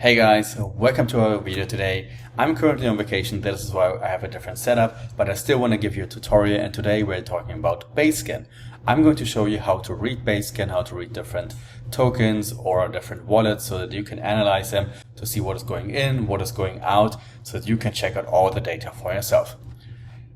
Hey guys, welcome to our video today. I'm currently on vacation, this is why I have a different setup, but I still want to give you a tutorial, and today we're talking about Basescan. I'm going to show you how to read Basescan, how to read different tokens or different wallets so that you can analyze them to see what is going in, what is going out, so that you can check out all the data for yourself.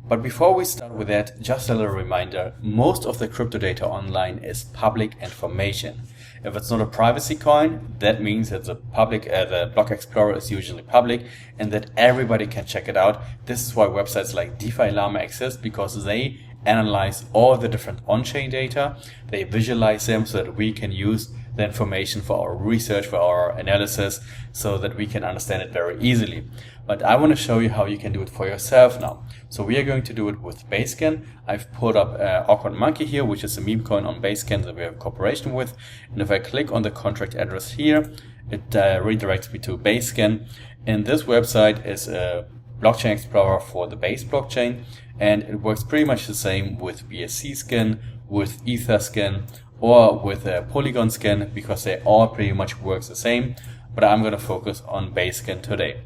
But before we start with that, just a little reminder, most of the crypto data online is public information. If it's not a privacy coin, that means that the block explorer is usually public and that everybody can check it out. This is why websites like DeFi Llama exist, because they analyze all the different on-chain data. They visualize them so that we can use the information for our research, for our analysis, so that we can understand it very easily. But I want to show you how you can do it for yourself now. So we are going to do it with Basescan. I've pulled up Awkward Monkey here, which is a meme coin on Basescan that we have a cooperation with. And if I click on the contract address here, it redirects me to Basescan. And this website is a blockchain explorer for the Base blockchain. And it works pretty much the same with BSC Scan, with Etherscan, or with Polygon Scan, because they all pretty much work the same. But I'm going to focus on Basescan today.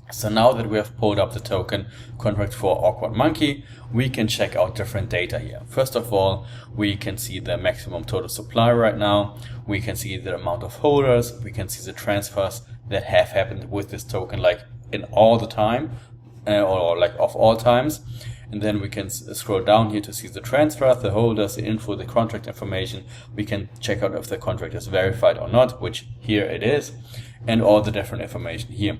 So now that we have pulled up the token contract for Awkward Monkey, we can check out different data here. First of all, we can see the maximum total supply right now. We can see the amount of holders. We can see the transfers that have happened with this token, like in all the time, or like of all times. And then we can scroll down here to see the transfers, the holders, the info, the contract information. We can check out if the contract is verified or not, which here it is, and all the different information here.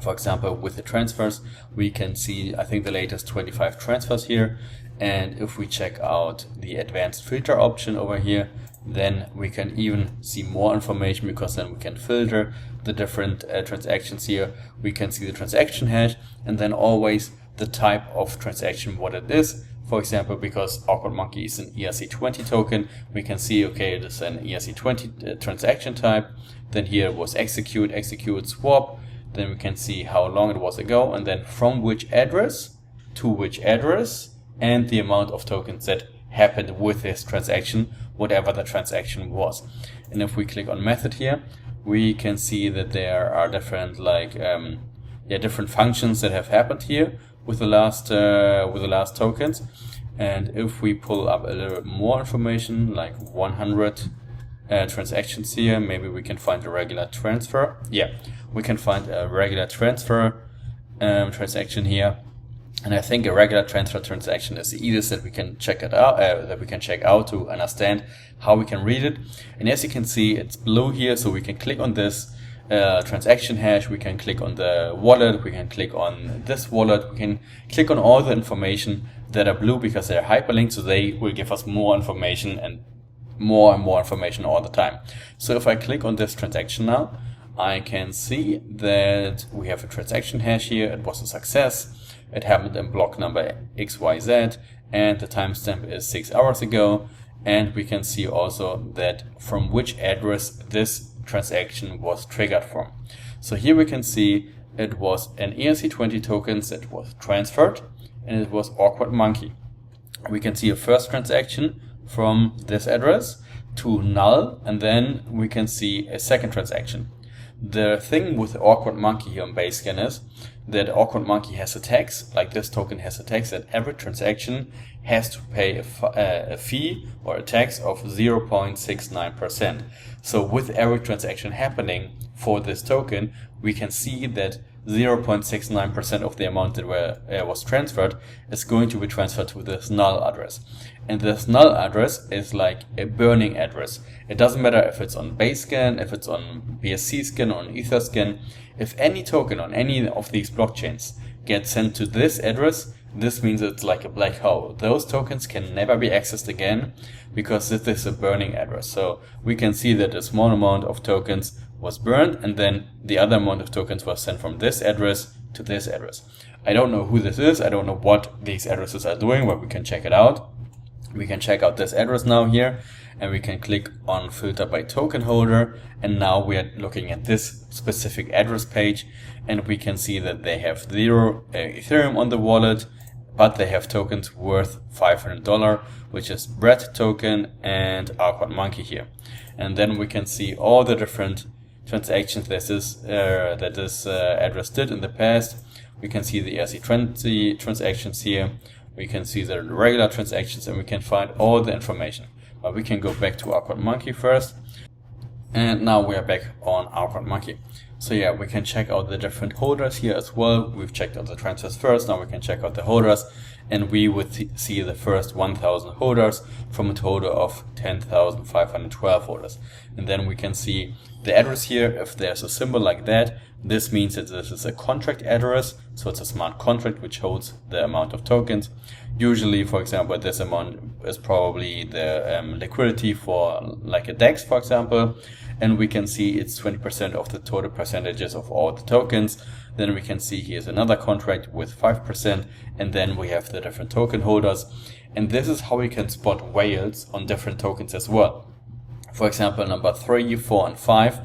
For example, with the transfers, we can see, I think, the latest 25 transfers here. And if we check out the advanced filter option over here, then we can even see more information, because then we can filter the different transactions here. We can see the transaction hash, and then always the type of transaction, what it is. For example, because Awkward Monkey is an ERC20 token, we can see, okay, it is an ERC20 transaction type. Then here was execute, swap. Then we can see how long it was ago, and then from which address to which address, and the amount of tokens that happened with this transaction, whatever the transaction was. And if we click on method here, we can see that there are different different functions that have happened here with the last tokens. And if we pull up a little bit more information, like 100 transactions here, maybe we can find a regular transfer. Yeah, we can find a regular transfer transaction here. And I think a regular transfer transaction is the easiest that we can check it out, to understand how we can read it. And as you can see, it's blue here, so we can click on this transaction hash, we can click on the wallet, we can click on this wallet, we can click on all the information that are blue because they're hyperlinked, so they will give us more information and more information all the time. So if I click on this transaction now, I can see that we have a transaction hash here. It was a success. It happened in block number XYZ, and the timestamp is 6 hours ago. And we can see also that from which address this transaction was triggered from. So here we can see it was an ERC20 tokens that was transferred, and it was Awkward Monkey. We can see a first transaction from this address to null, and then we can see a second transaction. The thing with Awkward Monkey here on Basescan is that Awkward Monkey has a tax, like this token has a tax, that every transaction has to pay a fee or a tax of 0.69%. So with every transaction happening for this token, we can see that 0.69% of the amount that was transferred is going to be transferred to this null address. And this null address is like a burning address. It doesn't matter if it's on Basescan, if it's on BSC Scan or on Etherscan. If any token on any of these blockchains gets sent to this address, this means it's like a black hole. Those tokens can never be accessed again, because this is a burning address. So we can see that a small amount of tokens was burned, and then the other amount of tokens was sent from this address to this address. I don't know who this is. I don't know what these addresses are doing, but we can check it out. We can check out this address now here, and we can click on filter by token holder. And now we are looking at this specific address page, and we can see that they have 0 Ethereum on the wallet, but they have tokens worth $500, which is Bread token and Awkward Monkey here. And then we can see all the different transactions that this address did in the past. We can see the ERC20 transactions here. We can see the regular transactions, and we can find all the information. But we can go back to Awkward Monkey first. And now we are back on Awkward Monkey. So yeah, we can check out the different holders here as well. We've checked out the transfers first. Now we can check out the holders, and we would see the first 1,000 holders from a total of 10,512 holders. And then we can see the address here. If there's a symbol like that, this means that this is a contract address. So it's a smart contract which holds the amount of tokens. Usually, for example, this amount is probably the liquidity for like a DEX, for example. And we can see it's 20% of the total percentages of all the tokens. Then we can see here's another contract with 5%, and then we have the different token holders. And this is how we can spot whales on different tokens as well. For example, number 3, 4, and 5,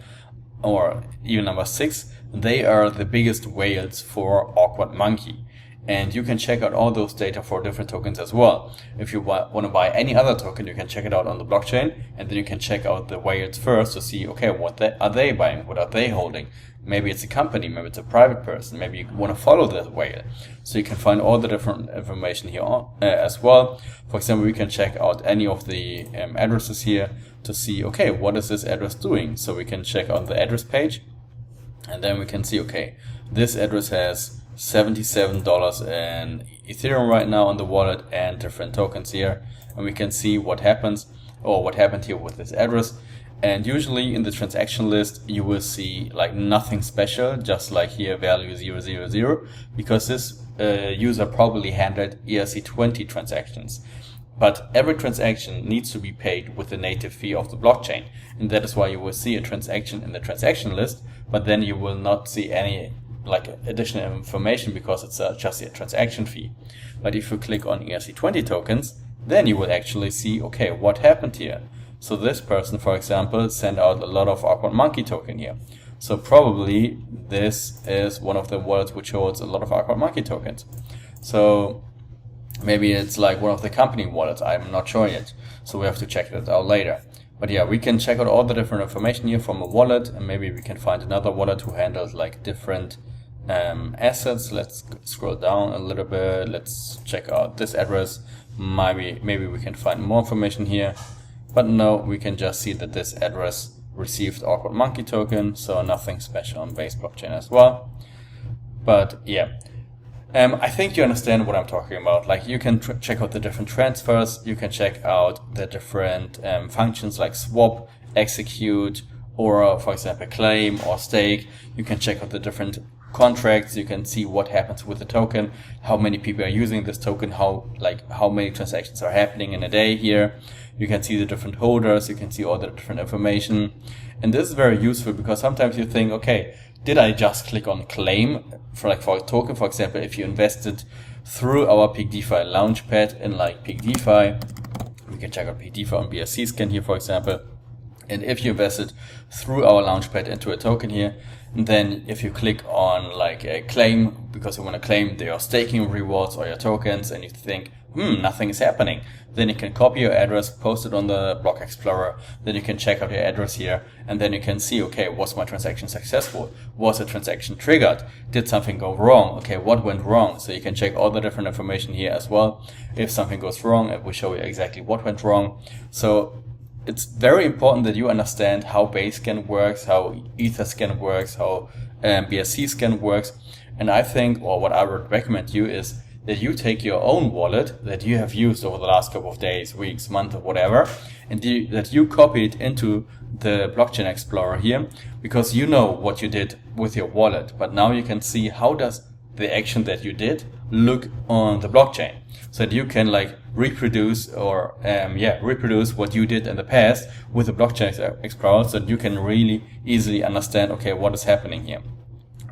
or even number 6, they are the biggest whales for Awkward Monkey. And you can check out all those data for different tokens as well. If you want to buy any other token, you can check it out on the blockchain, and then you can check out the whales first to see, okay, what are they buying? What are they holding? Maybe it's a company, maybe it's a private person, maybe you want to follow the whale. So you can find all the different information here as well. For example, we can check out any of the addresses here to see, okay, what is this address doing? So we can check out the address page, and then we can see, okay, this address has $77 in Ethereum right now on the wallet and different tokens here, and we can see what happens or what happened here with this address. And usually in the transaction list you will see like nothing special, just like here value 000, because this user probably handled ERC20 transactions. But every transaction needs to be paid with the native fee of the blockchain, and that is why you will see a transaction in the transaction list, but then you will not see any like additional information because it's just a transaction fee. But if you click on ERC20 tokens, then you will actually see, okay, what happened here. So this person, for example, sent out a lot of Awkward Monkey token here. So probably this is one of the wallets which holds a lot of Awkward Monkey tokens. So maybe it's like one of the company wallets, I'm not sure yet. So we have to check that out later. But yeah, we can check out all the different information here from a wallet, and maybe we can find another wallet who handles like different assets. Let's scroll down a little bit. Let's check out this address. Maybe we can find more information here. But no, we can just see that this address received Awkward Monkey token, so nothing special on Base blockchain as well. But yeah, I think you understand what I'm talking about. Like you can check out the different transfers. You can check out the different functions like swap, execute, or for example claim or stake. You can check out the different contracts. You can see what happens with the token, how many people are using this token, how many transactions are happening in a day here. You can see the different holders, you can see all the different information. And this is very useful because sometimes you think, okay, did I just click on claim for a token? For example, if you invested through our Peakdefi launchpad in like Peakdefi, we can check out Peakdefi on BSC Scan here, for example. And if you invested through our launchpad into a token here, then if you click on like a claim because you want to claim your staking rewards or your tokens, and you think, nothing is happening, then you can copy your address, post it on the block explorer, then you can check out your address here, and then you can see, okay, was my transaction successful? Was the transaction triggered? Did something go wrong? Okay, what went wrong? So you can check all the different information here as well. If something goes wrong, it will show you exactly what went wrong. So it's very important that you understand how Basescan works, how Etherscan works, how BSC Scan works. And I think, or what I would recommend you is that you take your own wallet that you have used over the last couple of days, weeks, months, or whatever, and that you copy it into the blockchain explorer here, because you know what you did with your wallet. But now you can see how does the action that you did look on the blockchain, so that you can like reproduce or reproduce what you did in the past with the blockchain explorer, so that you can really easily understand, okay, what is happening here.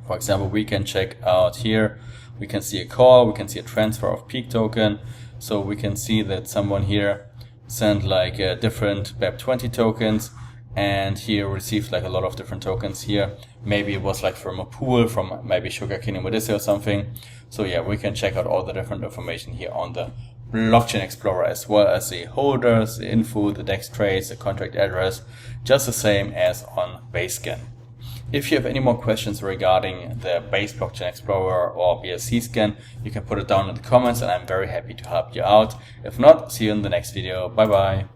For example, we can check out here, we can see a call, we can see a transfer of Peak token. So we can see that someone here sent like different BEP20 tokens, and here received like a lot of different tokens here. Maybe it was like from a pool, from maybe Sugarcane and Odyssey or something. So yeah, we can check out all the different information here on the blockchain explorer, as well as the holders, the info, the DEX trades, the contract address, just the same as on Basescan. If you have any more questions regarding the Base Blockchain Explorer or BSC Scan, you can put it down in the comments and I'm very happy to help you out. If not, see you in the next video. Bye bye.